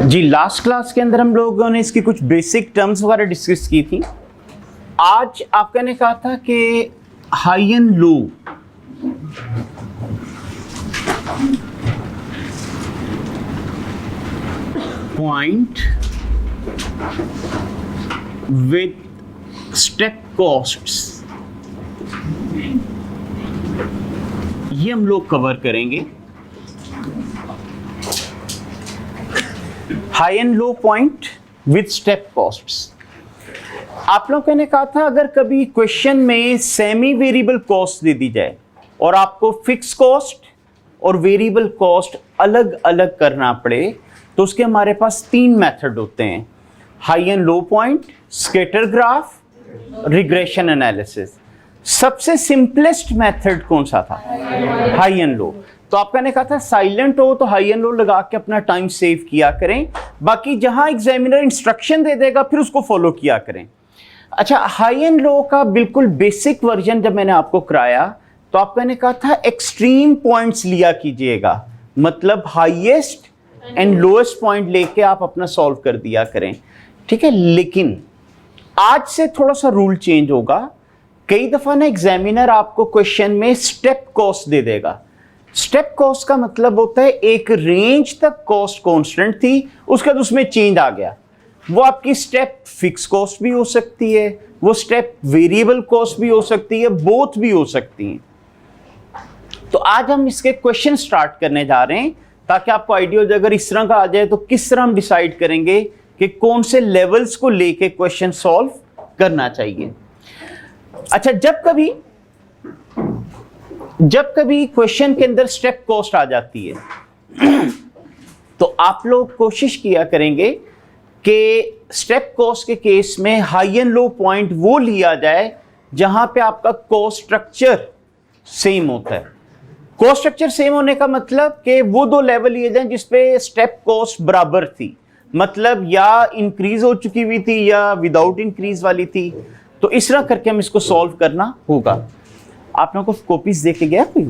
जी last class के अंदर हम लोगों ने इसकी कुछ बेसिक टर्म्स वगैरह डिस्कस की थी। आज आपका ने कहा था कि high and low point with step costs, ये हम लोग कवर करेंगे। High and low point with step costs. आप लोगों ने कहा था अगर कभी क्वेश्चन में सेमी वेरिएबल कॉस्ट दे दी जाए और आपको फिक्स कॉस्ट और वेरिएबल कॉस्ट अलग अलग करना पड़े तो उसके हमारे पास तीन मेथड होते हैं, high and low point, scatter graph, regression analysis. सबसे सिंपलेस्ट मेथड कौन सा था? हाई एंड लो। तो आपका ने कहा था साइलेंट हो तो हाई एंड लो लगा के अपना टाइम सेव किया करें, बाकी जहां एग्जामिनर इंस्ट्रक्शन दे देगा फिर उसको फॉलो किया करें। अच्छा, हाई एंड लो का बिल्कुल बेसिक वर्जन जब मैंने आपको कराया तो आपका ने कहा था एक्सट्रीम पॉइंट्स लिया कीजिएगा, मतलब हाईएस्ट एंड लोएस्ट पॉइंट लेके आप अपना सॉल्व कर दिया करें, ठीक है। लेकिन आज से थोड़ा सा रूल चेंज होगा। कई दफा ना एग्जामिनर आपको क्वेश्चन में स्टेप कॉस्ट दे देगा। स्टेप कॉस्ट का मतलब होता है एक रेंज तक कॉस्ट कांस्टेंट थी, उसके बाद उसमें चेंज आ गया। वो आपकी स्टेप फिक्स कॉस्ट भी हो सकती है, वो स्टेप वेरिएबल कॉस्ट भी हो सकती है, बोथ भी हो सकती हैं। तो आज हम इसके क्वेश्चन स्टार्ट करने जा रहे हैं ताकि आपको आइडिया हो जाए अगर इस तरह का आ जाए तो किस तरह हम डिसाइड करेंगे कि कौन से लेवल्स को लेके क्वेश्चन सॉल्व करना चाहिए। अच्छा, जब कभी क्वेश्चन के अंदर स्टेप कॉस्ट आ जाती है तो आप लोग कोशिश किया करेंगे कि स्टेप कॉस्ट के केस में हाई एंड लो पॉइंट वो लिया जाए जहां पे आपका कॉस्ट स्ट्रक्चर सेम होता है। कॉस्ट स्ट्रक्चर सेम होने का मतलब कि वो दो लेवल लिए जाएं जिसपे स्टेप कॉस्ट बराबर थी, मतलब या इंक्रीज हो चुकी हुई थी या विदाउट इंक्रीज वाली थी। तो इस तरह करके हम इसको सॉल्व करना होगा। आप लोगों को कॉपीज दे के गया कोई?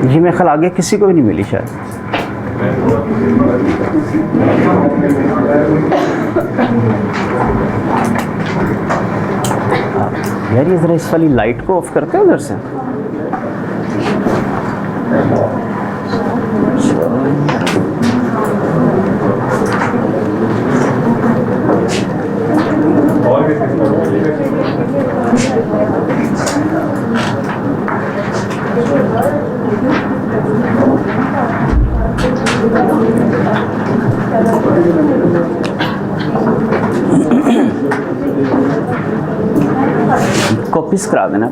जी मेरे ख्याल आगे किसी को भी नहीं मिली शायद। यार ये जरा इस वाली लाइट को ऑफ करते हैं उधर से। कॉपीज करा देना।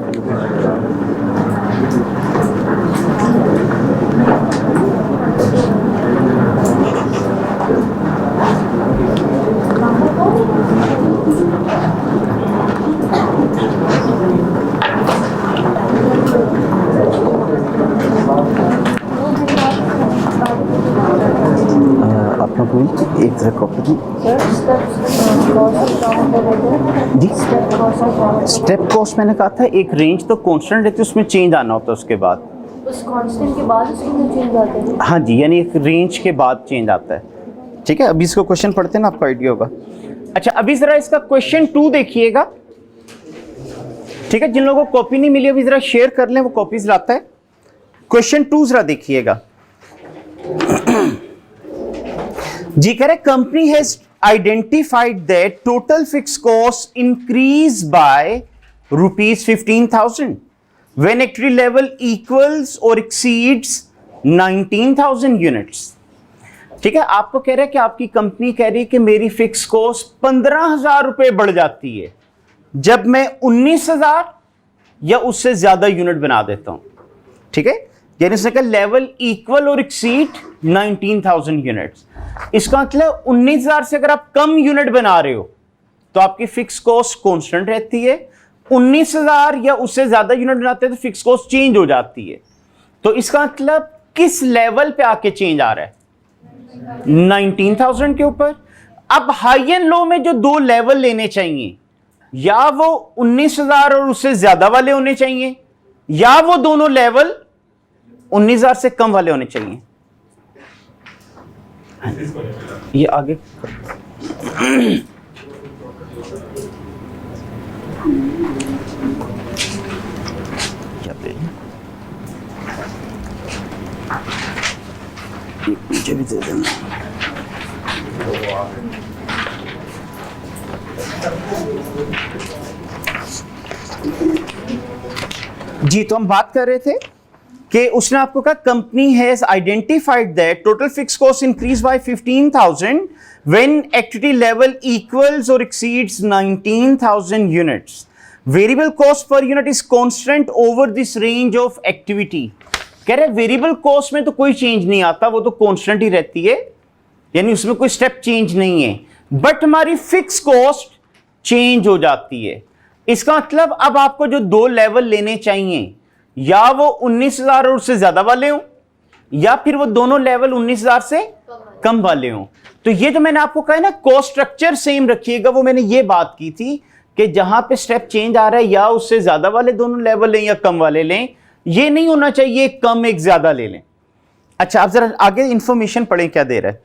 जरा कॉपी सर जी। स्टेप कॉस्ट मैंने कहा था एक रेंज तो कांस्टेंट रहती है, उसमें चेंज आना होता है उसके बाद। उस कांस्टेंट के बाद उसमें चेंज आता है? हाँ जी, यानी एक रेंज के बाद चेंज आता है। ठीक है, अभी इसको क्वेश्चन पढ़ते हैं ना, आपको आइडिया होगा। अच्छा, अभी जरा इसका क्वेश्चन 2 देखिएगा। ठीक है, जिन लोगों को कॉपी नहीं मिली अभी जरा शेयर कर लें, वो कॉपीज लाता है। क्वेश्चन 2 जरा देखिएगा। जी कह रहे company has identified that total fix cost increase by ₹15,000 when activity level equals और एक्सीड्स 19,000 यूनिट्स। ठीक है, आपको कह रहा है कि आपकी कंपनी कह रही है कि मेरी फिक्स कॉस्ट 15,000 रुपए बढ़ जाती है जब मैं 19,000 या उससे ज्यादा यूनिट बना देता हूं। ठीक है, यानी उसने कहा लेवल इक्वल और एक्सीड 19,000 यूनिट्स। इसका मतलब 19,000 से अगर आप कम यूनिट बना रहे हो तो आपकी फिक्स कॉस्ट कांस्टेंट रहती है। 19,000 या उससे ज्यादा यूनिट बनाते हैं तो फिक्स कॉस्ट चेंज हो जाती है। तो इसका मतलब किस लेवल पे आके चेंज आ रहा है? 19,000 के ऊपर। अब हाई एंड लो में जो 2 लेवल लेने चाहिए, या वो 19,000 और उससे ज्यादा वाले होने चाहिए, या वो दोनों लेवल 19,000 से कम वाले होने चाहिए। ये आगे क्या पीछे भी दे देना। जी, तो हम बात कर रहे थे कि उसने आपको कहा company has identified that total fix cost increase by 15,000 when activity level equals और exceeds 19,000 units. Variable cost per unit is constant over this range of activity. कह रहे वेरिएबल कॉस्ट में तो कोई चेंज नहीं आता, वो तो कांस्टेंट ही रहती है, यानी उसमें कोई स्टेप चेंज नहीं है। बट हमारी फिक्स कॉस्ट चेंज हो जाती है। इसका मतलब अब आपको जो 2 लेवल लेने चाहिए, या वो 19,000 और उससे ज्यादा वाले हों, या फिर वो दोनों लेवल 19,000 से कम वाले हों। तो ये जो मैंने आपको कहा है ना, कॉस्ट स्ट्रक्चर सेम रखिएगा, वो मैंने ये बात की थी कि जहां पे स्टेप चेंज आ रहा है या उससे ज्यादा वाले दोनों लेवल लें या कम वाले लें, ये नहीं होना चाहिए एक कम एक ज्यादा ले लें। अच्छा, आप जरा आगे इंफॉर्मेशन पढ़ें क्या दे रहा है।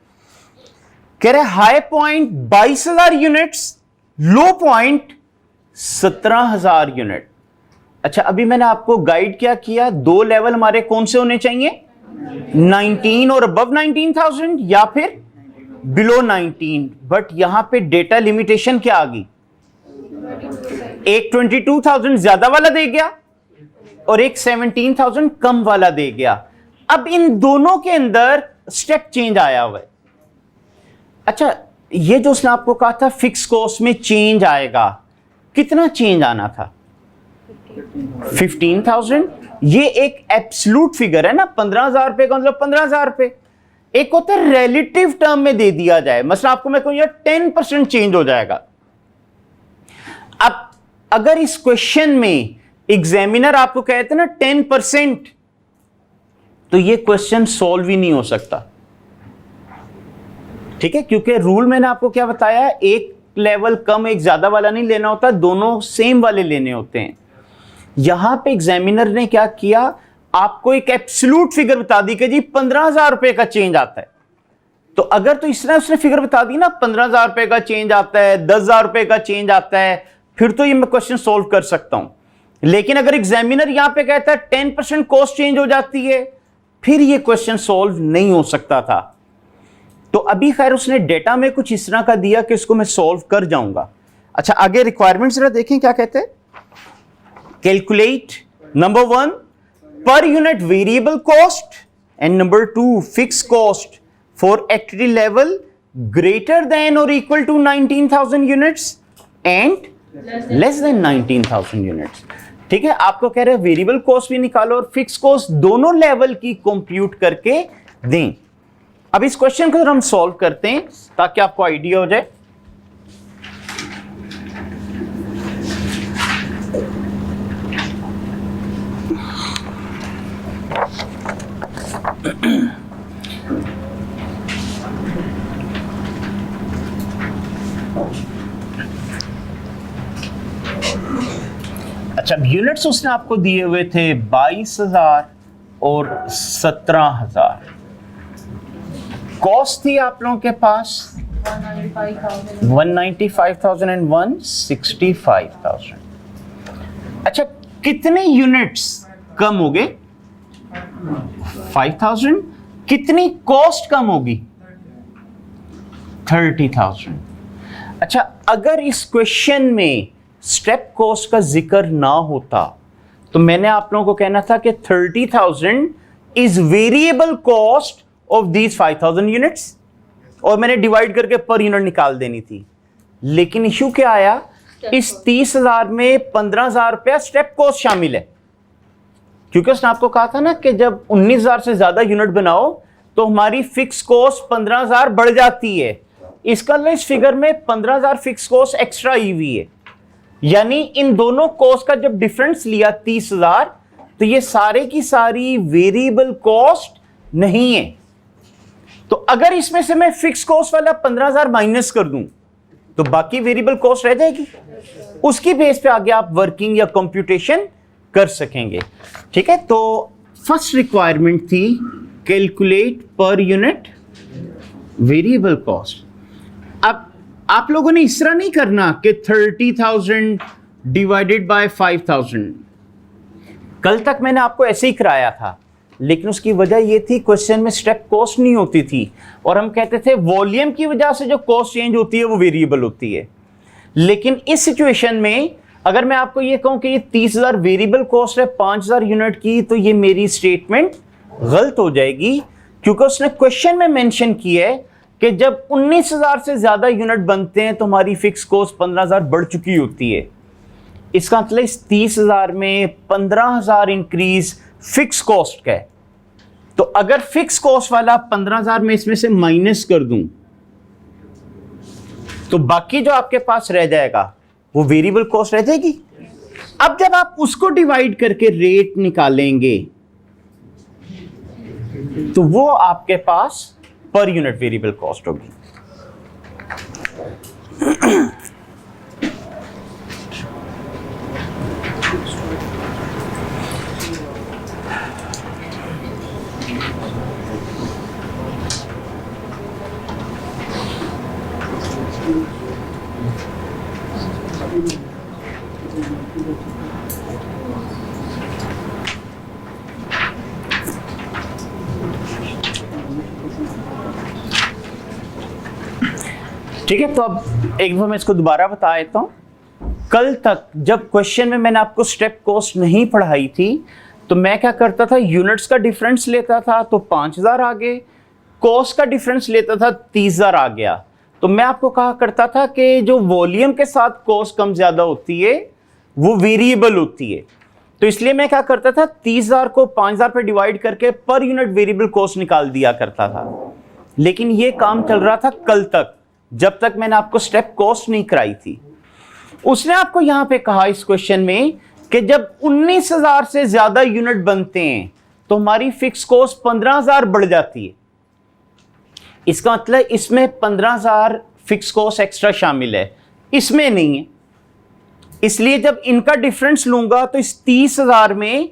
कह रहे हाई पॉइंट 22,000 यूनिट्स, लो पॉइंट 17,000 यूनिट। अच्छा, अभी मैंने आपको गाइड क्या किया, 2 लेवल हमारे कौन से होने चाहिए? 19 और अबव 19,000 या फिर बिलो 19। बट यहां पे डेटा लिमिटेशन क्या आ गई? एक 22,000 ज्यादा वाला दे गया और एक 17,000 कम वाला दे गया। अब इन दोनों के अंदर स्टेप चेंज आया हुआ है। अच्छा, ये जो उसने आपको कहा था फिक्स कॉस्ट में चेंज आएगा, कितना चेंज आना था? 15,000। ये एक एब्सोल्यूट फिगर है ना, 15,000 रुपए का मतलब 15,000 रुपए। एक होता है रिलेटिव टर्म में दे दिया जाए, मतलब आपको मैं कहूं यार 10% चेंज हो जाएगा। अब अगर इस क्वेश्चन में एग्जामिनर आपको कहते हैं ना 10%, तो ये क्वेश्चन सॉल्व ही नहीं हो सकता। ठीक है, क्योंकि रूल मैंने आपको क्या बताया, एक लेवल कम एक ज्यादा वाला नहीं लेना होता, दोनों सेम वाले लेने होते हैं। यहां पे एग्जामिनर ने क्या किया, आपको एक एब्सोल्यूट फिगर बता दी कि जी 15,000 रुपए का चेंज आता है। तो अगर तो इसने उसने फिगर बता दी ना 15,000 रुपए का चेंज आता है, 10,000 रुपए का चेंज आता है, फिर तो ये मैं क्वेश्चन सोल्व कर सकता हूं। लेकिन अगर एग्जामिनर यहां पे कहता है 10% कॉस्ट चेंज हो जाती है, फिर ये क्वेश्चन सोल्व नहीं हो सकता था। तो अभी खैर उसने डेटा में कुछ इस तरह का दिया कि इसको मैं सोल्व कर जाऊंगा। अच्छा, आगे रिक्वायरमेंट जरा देखें क्या कहते हैं। Calculate number 1 per unit variable cost and number 2 fix cost for activity level greater than और equal to 19,000 units and less than 19,000 units. ठीक है, आपको कह रहे हैं वेरिएबल कॉस्ट भी निकालो और फिक्स कॉस्ट दोनों लेवल की कंप्यूट करके दें। अब इस क्वेश्चन को हम सॉल्व करते हैं ताकि आपको आइडिया हो जाए। अच्छा, यूनिट्स उसने आपको दिए हुए थे 22,000 और 17,000। कॉस्ट थी आप लोगों के पास 195,000 एंड 165,000। अच्छा, कितने यूनिट्स कम हो गए? 5,000। कितनी कॉस्ट कम होगी? 30,000। अच्छा, अगर इस क्वेश्चन में स्टेप कॉस्ट का जिक्र ना होता तो मैंने आप लोगों को कहना था कि 30,000 is variable cost of these 5,000 units, और मैंने डिवाइड करके पर यूनिट निकाल देनी थी। लेकिन इशू क्या आया, इस 30,000 में 15,000 रुपया स्टेप कॉस्ट शामिल है, क्योंकि उसने आपको कहा था ना कि जब 19,000 से ज्यादा यूनिट बनाओ तो हमारी फिक्स कॉस्ट 15,000 बढ़ जाती है। इसका मतलब इस फिगर में 15,000 फिक्स कॉस्ट एक्स्ट्रा ईवी है, यानी इन दोनों कॉस्ट का जब डिफरेंस लिया 30,000, तो ये सारे की सारी वेरिएबल कॉस्ट नहीं है। तो अगर इसमें से मैं फिक्स कॉस्ट वाला 15,000 माइनस कर दूं तो बाकी वेरिएबल कॉस्ट रह जाएगी, उसकी बेस पे आगे आप वर्किंग या कंप्यूटेशन कर सकेंगे। ठीक है, तो फर्स्ट रिक्वायरमेंट थी calculate per unit variable cost. अब आप लोगों ने इस तरह नहीं करना कि 30,000 डिवाइडेड बाय 5,000। कल तक मैंने आपको ऐसे ही कराया था, लेकिन उसकी वजह यह थी क्वेश्चन में स्टेप कॉस्ट नहीं होती थी, और हम कहते थे वॉल्यूम की वजह से जो कॉस्ट चेंज होती है वो वेरिएबल होती है। लेकिन इस सिचुएशन में अगर मैं आपको ये कहूं कि ये 30,000 वेरिएबल कॉस्ट है 5,000 यूनिट की, तो ये मेरी स्टेटमेंट गलत हो जाएगी, क्योंकि उसने क्वेश्चन में मेंशन किया है कि जब 19,000 से ज्यादा यूनिट बनते हैं तो हमारी फिक्स कॉस्ट 15,000 बढ़ चुकी होती है। इसका मतलब इस 30,000 में 15,000 इंक्रीज फिक्स कॉस्ट का है। तो अगर फिक्स कॉस्ट वाला 15,000 में इसमें से माइनस कर दूं तो बाकी जो आपके पास रह जाएगा वो वेरिएबल कॉस्ट रह जाएगी। अब जब आप उसको डिवाइड करके रेट निकालेंगे तो वो आपके पास पर यूनिट वेरिएबल कॉस्ट होगी। ठीक है, तो अब एक बार मैं इसको दोबारा बता देता हूं। कल तक जब क्वेश्चन में मैंने आपको स्टेप कॉस्ट नहीं पढ़ाई थी तो मैं क्या करता था, यूनिट्स का डिफरेंस लेता था तो 5,000 आ गए, कॉस्ट का डिफरेंस लेता था 30,000 आ गया। तो मैं आपको कहा करता था कि जो वॉल्यूम के साथ कॉस्ट कम ज्यादा होती है वो वेरिएबल होती है। तो इसलिए मैं क्या करता था, 30,000 को 5,000 पे डिवाइड करके पर यूनिट वेरिएबल कॉस्ट निकाल दिया करता था। लेकिन ये काम चल रहा था कल तक, जब तक मैंने आपको स्टेप कॉस्ट नहीं कराई थी। उसने आपको यहां पे कहा इस क्वेश्चन में कि जब 19,000 से ज्यादा यूनिट बनते हैं तो हमारी फिक्स कॉस्ट 15,000 बढ़ जाती है। इसका मतलब इसमें 15,000 फिक्स कॉस्ट एक्स्ट्रा शामिल है, इसमें नहीं है। इसलिए जब इनका डिफरेंस लूंगा तो इस 30,000 में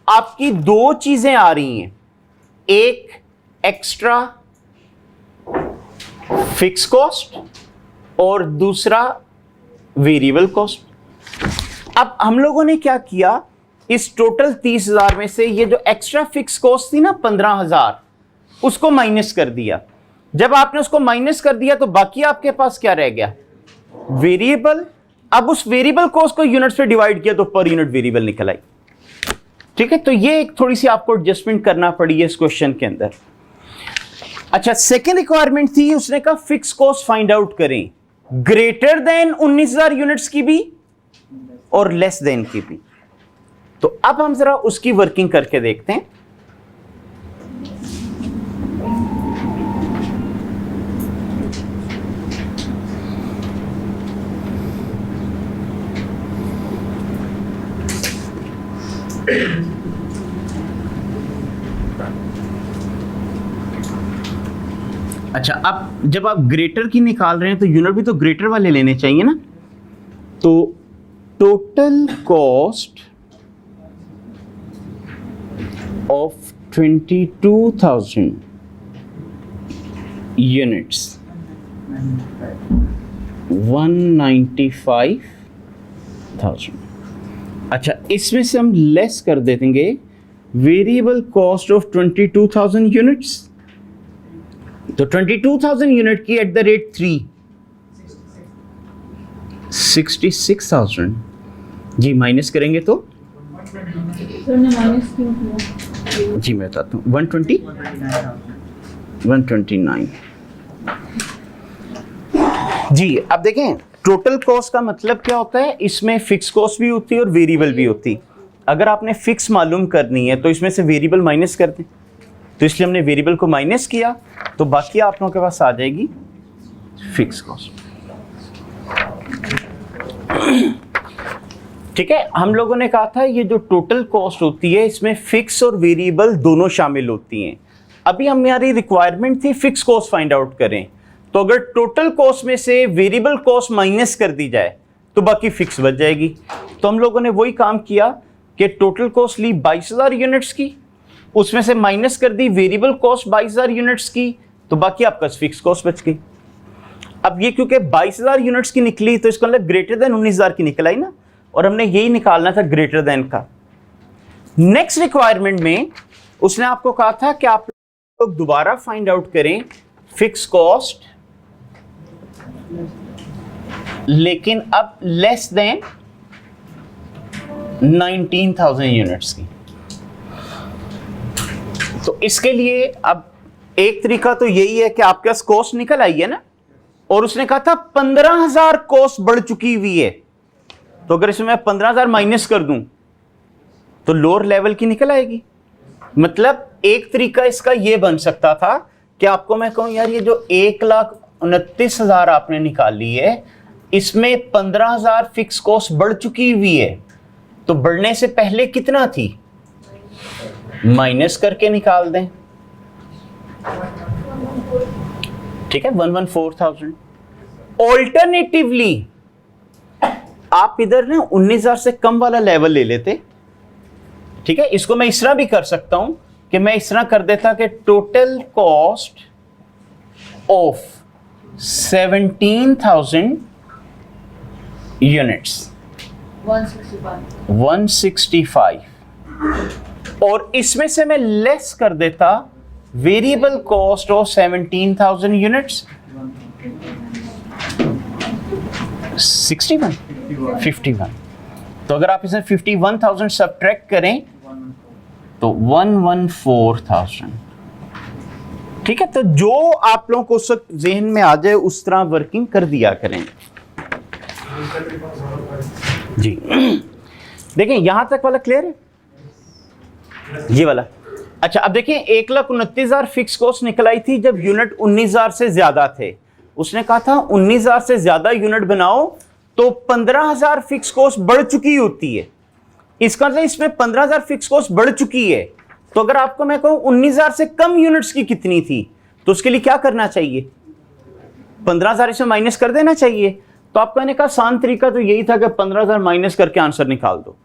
आपकी दो चीजें आ रही हैं, एक एक्स्ट्रा फिक्स कॉस्ट और दूसरा वेरिएबल कॉस्ट। अब हम लोगों ने क्या किया, इस टोटल 30,000 में से ये जो एक्स्ट्रा फिक्स कॉस्ट थी ना 15,000, उसको माइनस कर दिया। जब आपने उसको माइनस कर दिया तो बाकी आपके पास क्या रह गया, वेरिएबल। अब उस वेरिएबल कॉस्ट को यूनिट्स पे डिवाइड किया तो पर यूनिट वेरिएबल निकल आई। ठीक है, तो ये एक थोड़ी सी आपको एडजस्टमेंट करना पड़ी है इस क्वेश्चन के अंदर। अच्छा, सेकेंड रिक्वायरमेंट थी, उसने कहा फिक्स कॉस्ट फाइंड आउट करें ग्रेटर देन 19,000 यूनिट्स की भी और लेस देन की भी। तो अब हम जरा उसकी वर्किंग करके देखते हैं। अच्छा, अब जब आप ग्रेटर की निकाल रहे हैं तो यूनिट भी तो ग्रेटर वाले लेने चाहिए ना। तो total cost of 22,000 units, 195,000। अच्छा, इसमें से हम लेस कर देंगे वेरिएबल कॉस्ट ऑफ 22,000 यूनिट्स। तो 22,000 यूनिट की एट द रेट 3 66,000 जी माइनस करेंगे तो माइनस क्यों किया? जी मैं बताता हूँ 129 जी। अब देखें टोटल कॉस्ट का मतलब क्या होता है, इसमें फिक्स कॉस्ट भी होती है और वेरिएबल भी होती है। अगर आपने फिक्स मालूम करनी है तो इसमें से वेरिएबल माइनस कर दें, तो इसलिए हमने वेरिएबल को माइनस किया, तो बाकी आप लोगों के पास आ जाएगी फिक्स कॉस्ट। ठीक है, हम लोगों ने कहा था ये जो टोटल कॉस्ट होती है इसमें फिक्स और वेरिएबल दोनों शामिल होती हैं। अभी हमारी रिक्वायरमेंट थी फिक्स कॉस्ट फाइंड आउट करें, तो अगर टोटल कॉस्ट में से वेरिएबल कॉस्ट माइनस कर दी जाए तो बाकी फिक्स बच जाएगी। तो हम लोगों ने वही काम किया कि टोटल कॉस्ट ली 22,000 यूनिट्स की, उसमें से माइनस कर दी वेरिएबल कॉस्ट 22,000 यूनिट्स की, तो बाकी आपका फिक्स कॉस्ट बच गई। अब ये क्योंकि 22,000 यूनिट्स की निकली तो इसका मतलब ग्रेटर देन 19,000 की निकल आई ना, और हमने यही निकालना था ग्रेटर देन का। नेक्स्ट रिक्वायरमेंट में उसने आपको कहा था कि आप लोग दोबारा फाइंड आउट करें फिक्स कॉस्ट, लेकिन अब लेस देन 19,000 यूनिट्स की। तो इसके लिए अब एक तरीका तो यही है कि आपके पास कॉस्ट निकल आई है ना, और उसने कहा था 15,000 कॉस्ट बढ़ चुकी हुई है, तो अगर इसमें मैं 15,000 माइनस कर दूं तो लोअर लेवल की निकल आएगी। मतलब एक तरीका इसका यह बन सकता था कि आपको मैं कहूं यार ये जो 1,29,000 आपने निकाली है इसमें 15,000 फिक्स कॉस्ट बढ़ चुकी हुई है, तो बढ़ने से पहले कितना थी माइनस करके निकाल दें। ठीक है, 114,000। ऑल्टरनेटिवली आप इधर ना 19,000 से कम वाला लेवल ले लेते। ठीक है, इसको मैं इस तरह भी कर सकता हूं कि मैं इस तरह कर देता कि टोटल कॉस्ट ऑफ 17,000 यूनिट्स 165, और इसमें से मैं लेस कर देता वेरिएबल कॉस्ट ऑफ 17,000 यूनिट्स 51। तो अगर आप इसमें 51,000 सब्ट्रैक्ट करें तो 114,000। ठीक है, तो जो आप लोगों को उस वक्त ज़हन में आ जाए उस तरह वर्किंग कर दिया करें जी। देखें यहां तक वाला क्लियर है, ये वाला। अच्छा, अब देखें 1,29,000 फिक्स कॉस्ट निकल आई थी जब यूनिट 19,000 से ज्यादा थे। उसने कहा था 19,000 से ज्यादा यूनिट बनाओ तो 15,000 फिक्स कॉस्ट बढ़ चुकी होती है। इसका मतलब इसमें 15,000 फिक्स कॉस्ट बढ़ चुकी है, तो अगर आपको मैं कहूं 19,000 से कम यूनिट्स की कितनी थी, तो उसके लिए क्या करना चाहिए, 15,000 इसमें माइनस कर देना चाहिए। तो आपका कहने का आसान तरीका तो यही था कि 15,000 माइनस करके आंसर निकाल दो।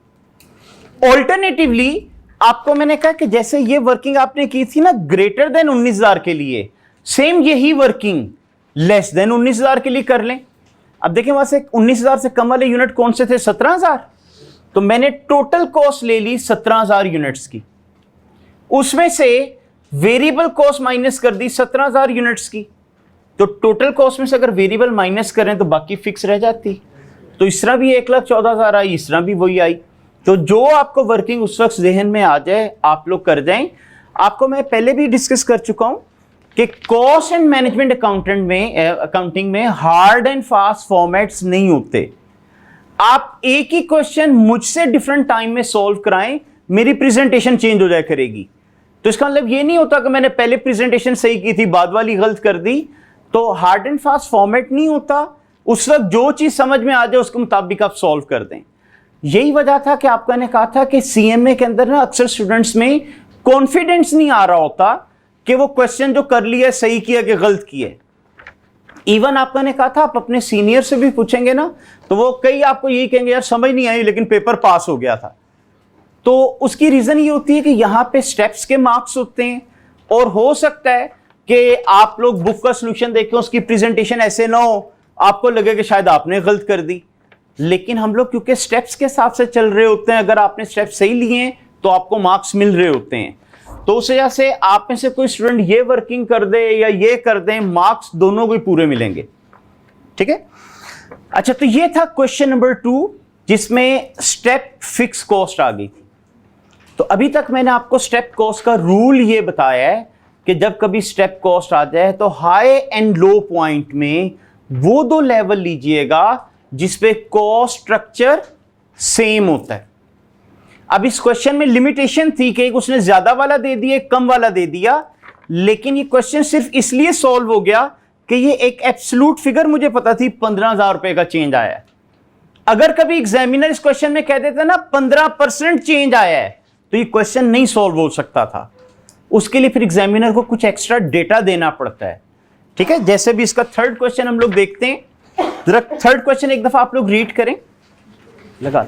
ऑल्टरनेटिवली आपको मैंने कहा कि जैसे ये वर्किंग आपने की थी ना ग्रेटर देन 19,000 के लिए, सेम यही वर्किंग लेस देन 19,000 के लिए कर लें। अब देखें वहां से 19,000 से कम वाले यूनिट कौन से थे, 17,000। तो मैंने टोटल कॉस्ट ले ली 17,000 यूनिट्स की, उसमें से वेरिएबल कॉस्ट माइनस कर दी 17,000 यूनिट्स की। तो टोटल कॉस्ट में से अगर वेरिएबल माइनस करें तो बाकी फिक्स रह जाती। तो इस तरह भी 1,14,000 आई, इस तरह भी वही आई। तो जो आपको वर्किंग उस वक्त जहन में आ जाए आप लोग कर जाएं। आपको मैं पहले भी डिस्कस कर चुका हूं कि कॉस्ट एंड मैनेजमेंट अकाउंटिंग में हार्ड एंड फास्ट फॉर्मेट्स नहीं होते। आप एक ही क्वेश्चन मुझसे डिफरेंट टाइम में सॉल्व कराएं, मेरी प्रेजेंटेशन चेंज हो जाए करेगी। तो इसका मतलब ये नहीं होता कि मैंने पहले प्रेजेंटेशन सही की थी बाद वाली गलत कर दी। तो हार्ड एंड फास्ट फॉर्मेट नहीं होता, उस वक्त जो चीज समझ में आ जाए उसके मुताबिक आप सॉल्व कर दें। यही वजह था कि आपका ने कहा था कि सीएमए के अंदर ना अक्सर स्टूडेंट्स में कॉन्फिडेंस नहीं आ रहा होता कि वो क्वेश्चन जो कर लिया सही किया कि गलत किया। इवन आपका ने कहा था आप अपने सीनियर से भी पूछेंगे ना तो वो कई आपको यही कहेंगे यार समझ नहीं आई लेकिन पेपर पास हो गया था। तो उसकी रीजन ये होती है कि यहां पे स्टेप्स के मार्क्स होते हैं और हो सकता है कि आप लोग बुक का सॉल्यूशन देखें उसकी प्रेजेंटेशन ऐसे ना हो, आपको लगे कि शायद आपने गलत कर दी, लेकिन हम लोग क्योंकि स्टेप्स के हिसाब से चल रहे होते हैं, अगर आपने स्टेप्स सही लिए हैं तो आपको मार्क्स मिल रहे होते हैं। तो उस वजह से आप में से कोई स्टूडेंट ये वर्किंग कर दे या ये कर दे, मार्क्स दोनों को पूरे मिलेंगे। ठीक है, अच्छा तो ये था क्वेश्चन नंबर 2 जिसमें स्टेप फिक्स कॉस्ट आ गई थी। तो अभी तक मैंने आपको स्टेप कॉस्ट का रूल ये बताया है कि जब कभी स्टेप कॉस्ट आ जाए तो हाई एंड लो पॉइंट में वो 2 लेवल लीजिएगा जिसपे कॉस्ट स्ट्रक्चर सेम होता है। अब इस क्वेश्चन में लिमिटेशन थी कि उसने ज्यादा वाला दे दिया कम वाला दे दिया, लेकिन ये क्वेश्चन सिर्फ इसलिए सॉल्व हो गया कि ये एक एब्सोल्यूट फिगर मुझे पता थी 15,000 रुपए का चेंज आया है। अगर कभी एग्जामिनर इस क्वेश्चन में कह देता ना 15% चेंज आया है तो ये क्वेश्चन नहीं सॉल्व हो सकता था। उसके लिए फिर एग्जामिनर को कुछ एक्स्ट्रा डेटा देना पड़ता है। ठीक है, जैसे भी इसका थर्ड क्वेश्चन हम लोग देखते हैं, जरा थर्ड क्वेश्चन एक दफा आप लोग रीड करें, लगा।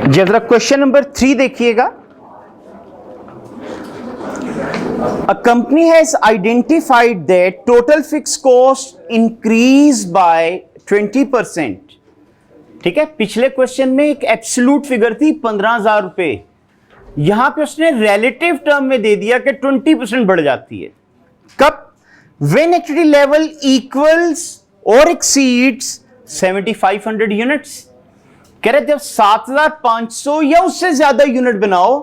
जरा क्वेश्चन नंबर 3 देखिएगा। A company has identified that total fixed cost increased by 20%। ठीक है, पिछले क्वेश्चन में एक एब्सोल्यूट फिगर थी 15,000 रुपए, यहां पे उसने रिलेटिव टर्म में दे दिया कि 20% बढ़ जाती है। कब? When activity level equals or exceeds 7,500 units. कह रहे जब 7,500 या उससे ज्यादा यूनिट बनाओ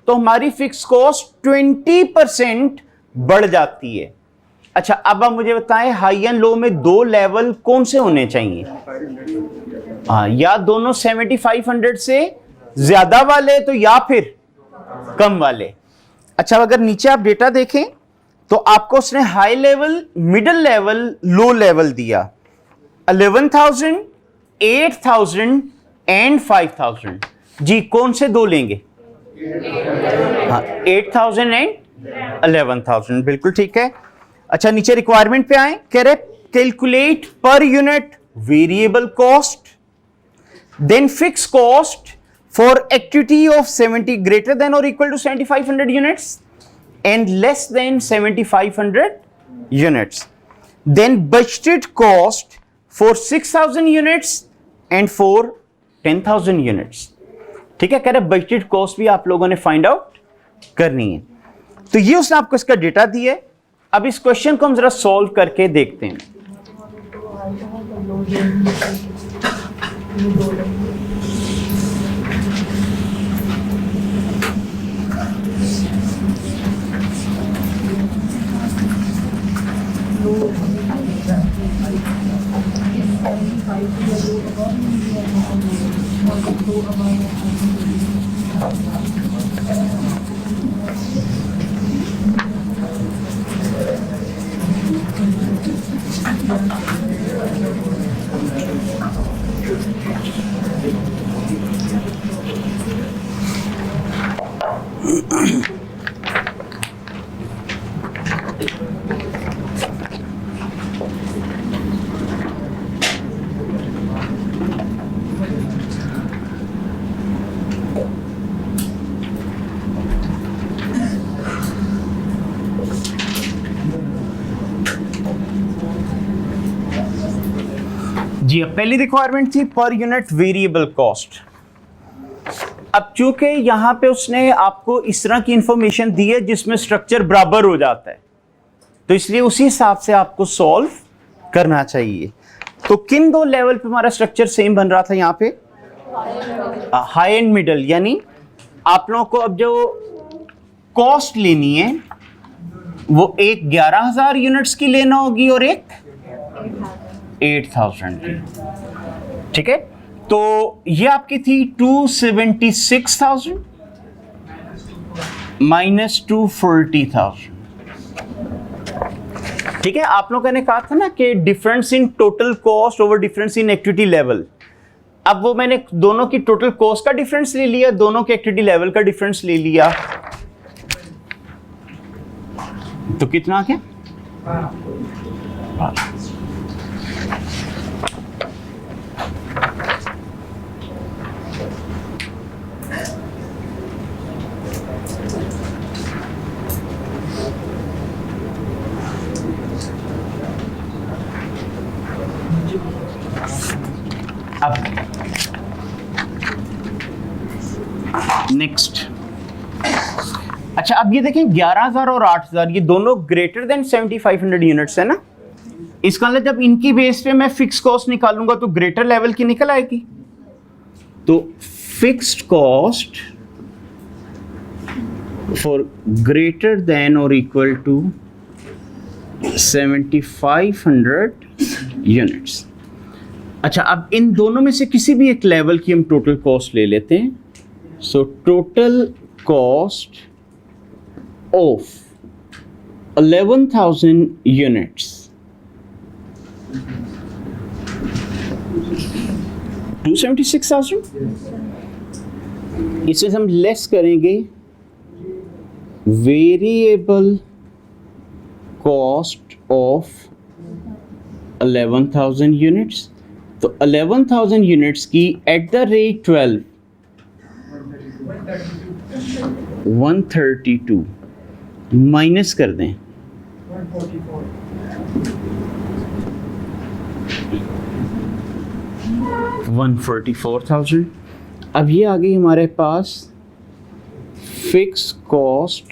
तो हमारी फिक्स कॉस्ट 20% बढ़ जाती है। अच्छा, अब आप मुझे बताएं हाई एंड लो में 2 लेवल कौन से होने चाहिए? हाँ, या दोनों 7,500 से ज्यादा वाले तो या फिर कम वाले। अच्छा, अगर नीचे आप डेटा देखें तो आपको उसने high level, middle level, low level दिया। 11,000, 8,000 एंड 5,000। जी कौन से दो लेंगे? हाँ, 8,000 एंड 11,000, बिल्कुल ठीक है। अच्छा नीचे रिक्वायरमेंट पे आए, कह रहे calculate per unit variable cost, then fix cost for activity of 70 greater than और equal to 7,500 units and less than 7,500 units, then budgeted cost for 6,000 units and for 10,000 units. ठीक है, कह रहे बजटेड कॉस्ट भी आप लोगों ने फाइंड आउट करनी है। तो ये उसने आपको इसका डेटा दिया है। अब इस क्वेश्चन को हम जरा सॉल्व करके देखते हैं। जी अब पहली रिक्वायरमेंट थी पर यूनिट वेरिएबल कॉस्ट। अब चूंकि यहां पे उसने आपको इस तरह की इंफॉर्मेशन दी है जिसमें स्ट्रक्चर बराबर हो जाता है, तो इसलिए उसी हिसाब से आपको सॉल्व करना चाहिए। तो किन दो लेवल पे हमारा स्ट्रक्चर सेम बन रहा था? यहां पे हाई एंड मिडल, यानी आप लोगों को अब जो कॉस्ट लेनी है वो एक 11,000 यूनिट्स की लेना होगी और एक 8,000 की। ठीक है, तो ये आपकी थी 276,000 माइनस 240,000। ठीक है, आप लोगों ने कहा था ना कि difference in total cost over difference in activity level. अब वो मैंने दोनों की टोटल कॉस्ट का डिफरेंस ले लिया, दोनों के एक्टिविटी लेवल का डिफरेंस ले लिया, तो कितना आ गया? अब नेक्स्ट, अच्छा अब ये देखें 11,000 और 8,000 ये दोनों ग्रेटर देन 7,500 यूनिट्स है ना। इसका मतलब जब इनकी बेस पे मैं फिक्स कॉस्ट निकालूंगा तो ग्रेटर लेवल की निकल आएगी। तो fixed cost for greater than और इक्वल टू 7,500 यूनिट्स। अच्छा अब इन दोनों में से किसी भी एक लेवल की हम टोटल कॉस्ट ले लेते हैं। So total cost of 11,000 units 276,000। इससे हम लेस करेंगे वेरिएबल कॉस्ट ऑफ 11,000 यूनिट्स। तो 11,000 यूनिट्स की एट द रेट 12 132 माइनस कर दें 144,000। अब ये आ गई हमारे पास fix cost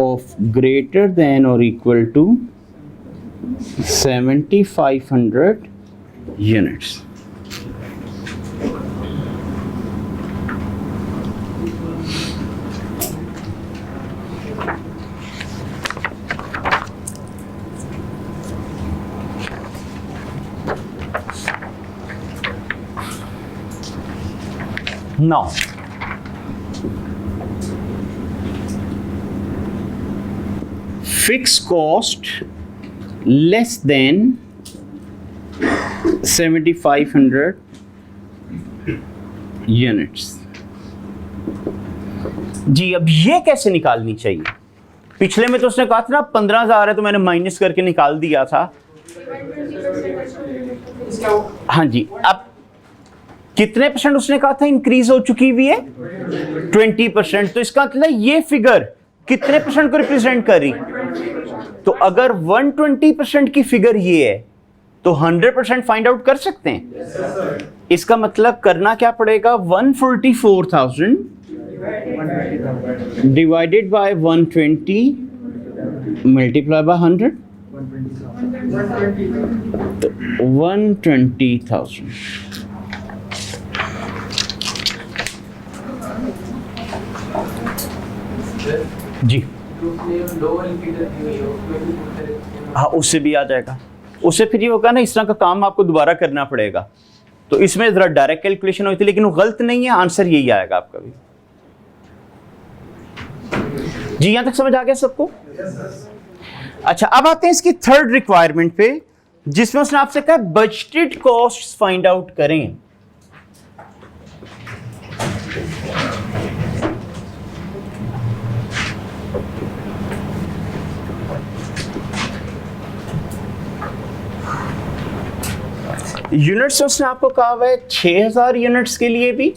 of greater than और equal to 7,500 units. Now, fixed cost less than 7500 units. जी अब ये कैसे निकालनी चाहिए? पिछले में तो उसने कहा था ना 15,000 है तो मैंने माइनस करके निकाल दिया था। हाँ जी, अब कितने परसेंट उसने कहा था इंक्रीज हो चुकी हुई है? 20%। तो इसका मतलब ये फिगर कितने परसेंट को रिप्रेजेंट कर रही? तो अगर 120% की फिगर ये है तो 100% फाइंड आउट कर सकते हैं। इसका मतलब करना क्या पड़ेगा? 144,000 डिवाइडेड बाय 120 मल्टीप्लाई बाय 100 तो 120,000। जी हाँ, उससे भी आ जाएगा। उससे फिर ये होगा ना, इस तरह का काम आपको दोबारा करना पड़ेगा। तो इसमें जरा डायरेक्ट कैलकुलेशन होती है, लेकिन वो गलत नहीं है, आंसर यही आएगा आपका भी। जी यहां तक समझ आ गया सबको? अच्छा, अब आते हैं इसकी थर्ड रिक्वायरमेंट पे, जिसमें उसने आपसे कहा बजटेड कॉस्ट्स फाइंड आउट करें। यूनिट्स उसने आपको कहा हुआ है 6000 यूनिट्स के लिए भी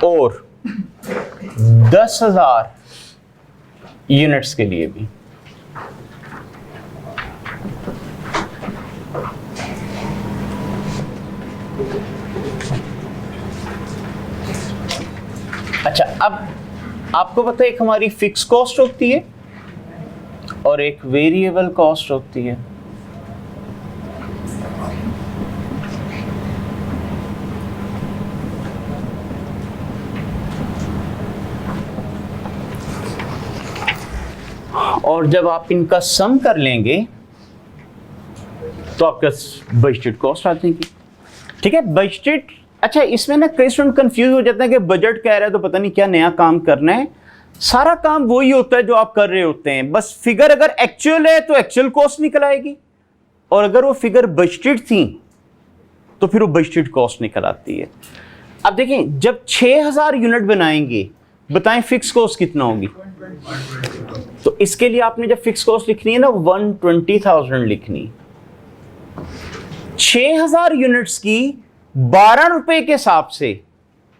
और 10,000 यूनिट्स के लिए भी। अच्छा, अब आपको पता है एक हमारी फिक्स कॉस्ट होती है और एक वेरिएबल कॉस्ट होती है। और जब आप इनका सम कर लेंगे तो आपका बजटेड कॉस्ट आ जाएगी। ठीक है, बजटेड। अच्छा, इसमें ना कई स्टूडेंट कंफ्यूज हो जाते हैं कि बजट कह रहा है तो पता नहीं क्या नया काम करना है। सारा काम वही होता है जो आप कर रहे होते हैं, बस फिगर अगर एक्चुअल है तो एक्चुअल कॉस्ट निकल आएगी, और अगर वो फिगर बजटेड थी तो फिर वो बजटेड कॉस्ट निकल आती है। अब देखें, जब 6000 यूनिट बनाएंगे, बताएं फिक्स कॉस्ट कितना होगी? तो इसके लिए आपने जब फिक्स कॉस्ट लिखनी है ना 120,000 लिखनी। 6000 यूनिट्स की 12 रुपए के हिसाब से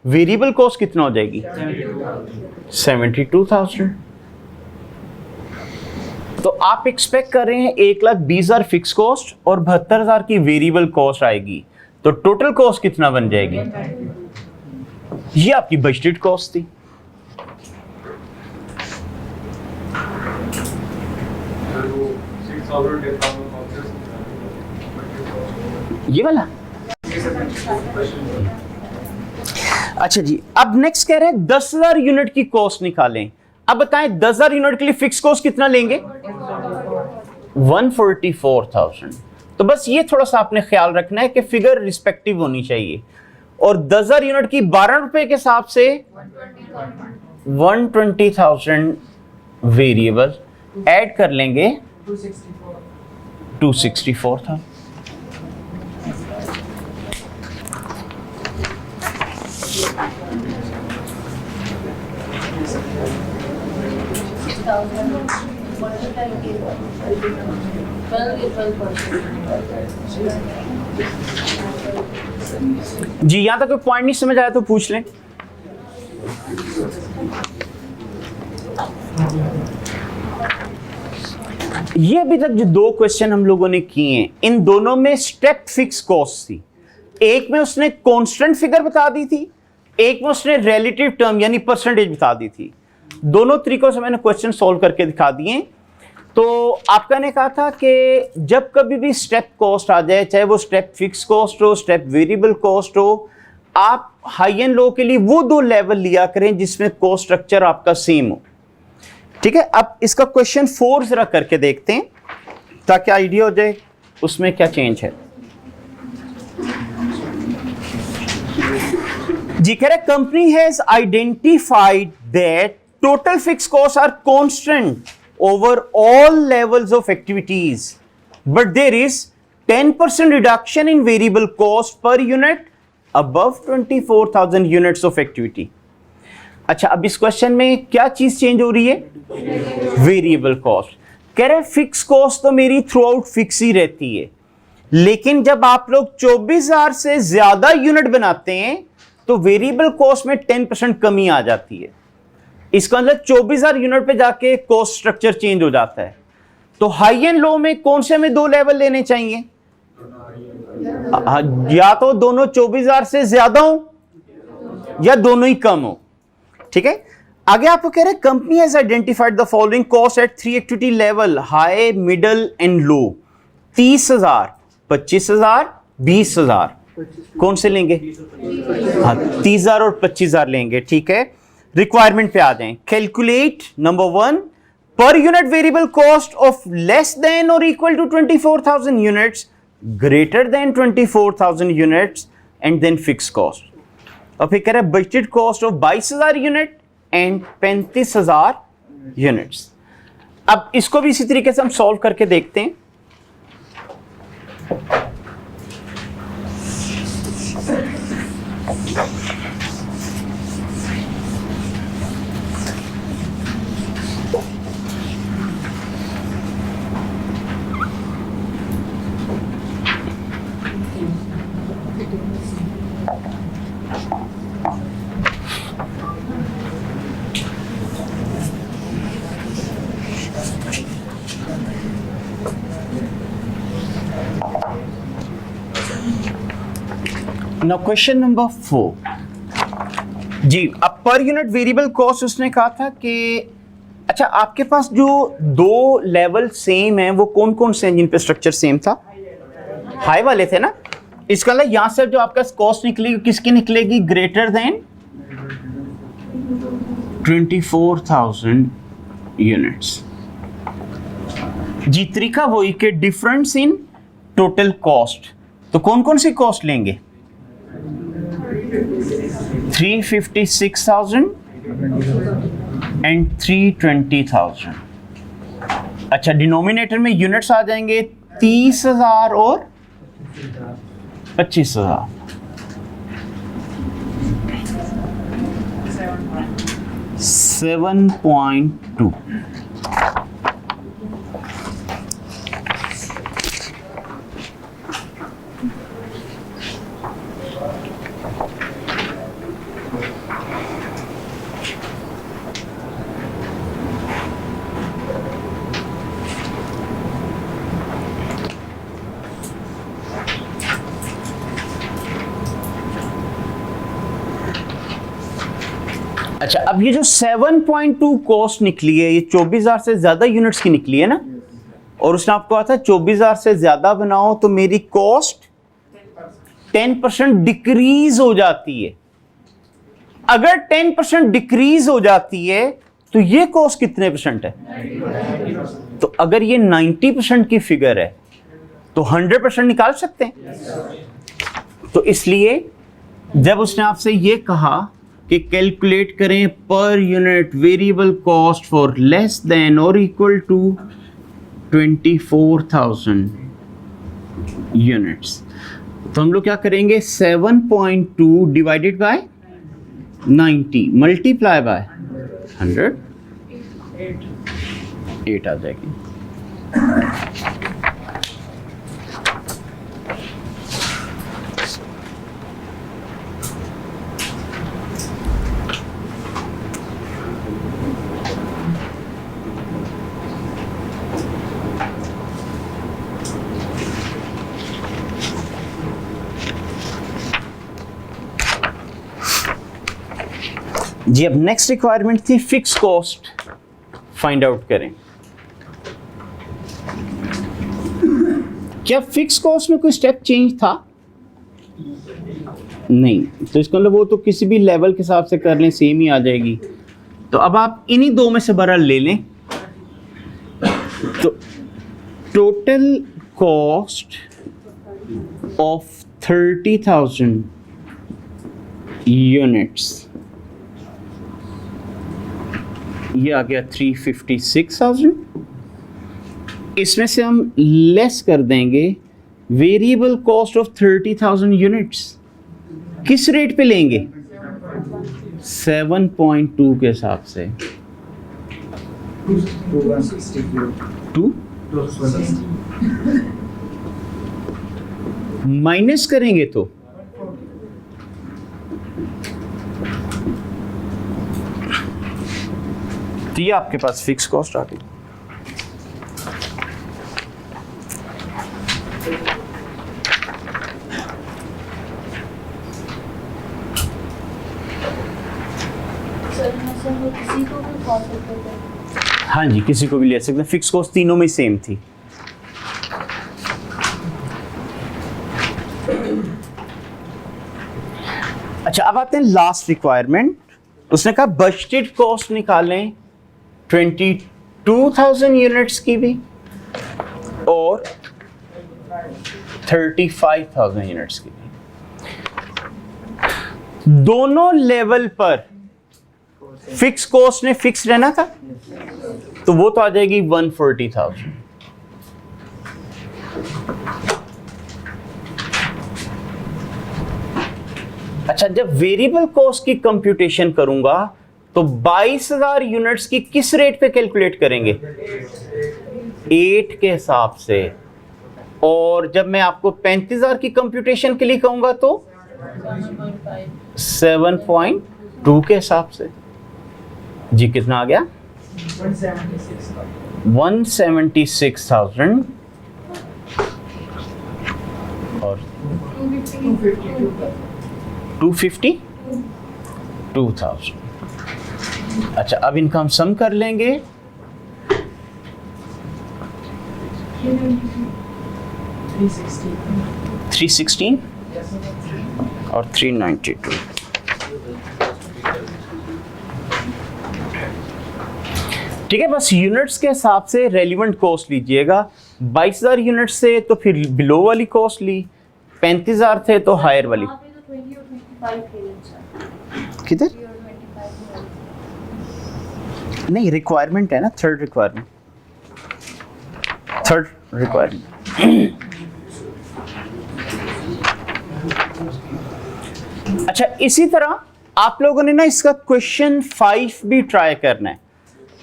वेरिएबल कॉस्ट कितना हो जाएगी? 72,000। तो आप एक्सपेक्ट कर रहे हैं 1,20,000 फिक्स कॉस्ट और 72,000 की वेरिएबल कॉस्ट आएगी, तो टोटल कॉस्ट कितना बन जाएगी? ये आपकी बजटेड कॉस्ट थी। ये वाला। अच्छा जी, अब नेक्स्ट कह रहे हैं 10,000 यूनिट की कॉस्ट निकालें। अब बताएं 10,000 यूनिट के लिए फिक्स कॉस्ट कितना लेंगे? 144,000। तो बस ये थोड़ा सा आपने ख्याल रखना है कि फिगर रिस्पेक्टिव होनी चाहिए, और 10,000 यूनिट की 12 रुपए के हिसाब से 120,000 वेरिएबल ऐड कर लेंगे 264 था। जी यहां तक कोई पॉइंट नहीं समझ आया तो पूछ लें। ये अभी तक जो दो क्वेश्चन हम लोगों ने किए हैं, इन दोनों में स्टेप फिक्स कॉस्ट थी। एक में उसने कांस्टेंट फिगर बता दी थी, एक में उसने रिलेटिव टर्म यानी परसेंटेज बता दी थी। दोनों तरीकों से मैंने क्वेश्चन सॉल्व करके दिखा दिए। तो आपका ने कहा था कि जब कभी भी स्टेप कॉस्ट आ जाए, चाहे वो स्टेप फिक्स कॉस्ट हो, स्टेप वेरिएबल कॉस्ट हो, आप हाई एंड लो के लिए वो दो लेवल लिया करें जिसमें कॉस्ट स्ट्रक्चर आपका सेम हो। ठीक है, अब इसका क्वेश्चन 4 जरा करके देखते हैं ताकि आइडिया हो जाए उसमें क्या चेंज है। जी कह रहे company has identified that total fix cost are constant over all levels of activities, but there is 10% reduction in variable cost per unit above 24,000 units of activity. अच्छा, अब इस क्वेश्चन में क्या चीज चेंज हो रही है? Variable cost. कह रहे फिक्स कॉस्ट तो मेरी थ्रू आउट फिक्स ही रहती है, लेकिन जब आप लोग 24,000 से ज्यादा यूनिट बनाते हैं तो वेरिएबल कॉस्ट में 10% कमी आ जाती है। इसका मतलब 24,000 यूनिट पे जाके कॉस्ट स्ट्रक्चर चेंज हो जाता है। तो हाई एंड लो में कौन से हमें दो लेवल लेने चाहिए? या तो दोनों 24,000 से ज्यादा हो या दोनों ही कम हो। ठीक है, आगे आपको कह रहे हैं company has identified the following cost at 3 activity level, high, middle and low. 30,000, 25,000, 20,000, कौन से लेंगे? हाँ, 30,000 और 25,000 लेंगे। ठीक है, रिक्वायरमेंट पे आ जाएं। Calculate number 1 per unit variable cost of less than और equal to 24,000 units, greater than 24,000 units and then fix cost. और फिर कह रहा है budgeted cost of 22,000 unit and 35,000 units. अब इसको भी इसी तरीके से हम सॉल्व करके देखते हैं। Now question number 4 जी। अब पर यूनिट वेरिएबल कॉस्ट उसने कहा था कि अच्छा, आपके पास जो दो लेवल सेम है वो कौन कौन से हैं जिन पे स्ट्रक्चर सेम था? हाई वाले थे ना। इसका मतलब यहां से जो आपका कॉस्ट निकलेगी किसकी निकलेगी? Greater than 24,000 units. जी, तरीका वही के डिफरेंस इन टोटल कॉस्ट। तो कौन कौन सी कॉस्ट लेंगे? 356,000 एंड 320,000। अच्छा, डिनोमिनेटर में यूनिट्स आ जाएंगे 30,000 और 25,000। 7.2। अच्छा, अब ये जो 7.2 कॉस्ट निकली है ये 24,000 से ज्यादा यूनिट्स की निकली है ना, और उसने आपको कहा था 24,000 से ज्यादा बनाओ तो मेरी कॉस्ट 10% डिक्रीज हो जाती है। अगर 10% डिक्रीज हो जाती है तो ये कॉस्ट कितने परसेंट है? तो अगर ये 90% की फिगर है तो 100% निकाल सकते हैं। तो इसलिए जब उसने आपसे ये कहा कि कैलकुलेट करें पर unit variable cost for less than और इक्वल टू 24,000 यूनिट्स, तो हम लोग क्या करेंगे? 7.2 डिवाइडेड बाय 90 मल्टीप्लाई बाय 100, 8 आ जाएगी। जी, अब नेक्स्ट रिक्वायरमेंट थी फिक्स कॉस्ट फाइंड आउट करें। क्या फिक्स कॉस्ट में कोई स्टेप चेंज था? नहीं, तो इसका मतलब वो तो किसी भी लेवल के हिसाब से कर लें सेम ही आ जाएगी। तो अब आप इन्हीं दो में से बरा ले लें। तो टोटल कॉस्ट ऑफ 30,000 यूनिट्स, ये आ गया 356,000। इसमें से हम लेस कर देंगे वेरिएबल कॉस्ट ऑफ 30,000 यूनिट्स किस रेट पे लेंगे? 7.2 के हिसाब से। 2 माइनस करेंगे तो ये आपके पास फिक्स कॉस्ट आ गई। किसी को भी कॉल सकते थे। हाँ जी, किसी को भी ले सकते हैं। फिक्स कॉस्ट तीनों में सेम थी। अच्छा, अब आते हैं लास्ट रिक्वायरमेंट। उसने कहा बजटेड कॉस्ट निकालें 22,000 यूनिट्स की भी और 35,000 यूनिट्स की भी। दोनों लेवल पर फिक्स कॉस्ट ने फिक्स रहना था, तो वो तो आ जाएगी 140,000। अच्छा, जब वेरिएबल कॉस्ट की कंप्यूटेशन करूंगा तो 22,000 यूनिट्स की किस रेट पे कैलकुलेट करेंगे? 8 के हिसाब से। और जब मैं आपको 35,000 की कंप्यूटेशन के लिए कहूंगा तो 7.2 के हिसाब से। जी कितना आ गया? 176,000 और 252,000। अच्छा, अब इनका हम सम कर लेंगे। 316 और 392। ठीक है, बस यूनिट्स के हिसाब से रेलिवेंट कॉस्ट लीजिएगा। 22,000 यूनिट से तो फिर बिलो वाली कॉस्ट ली, 35,000 थे तो हायर वाली। किधर? नहीं, रिक्वायरमेंट है ना, थर्ड रिक्वायरमेंट। अच्छा, इसी तरह आप लोगों ने ना इसका क्वेश्चन 5 भी ट्राई करना है।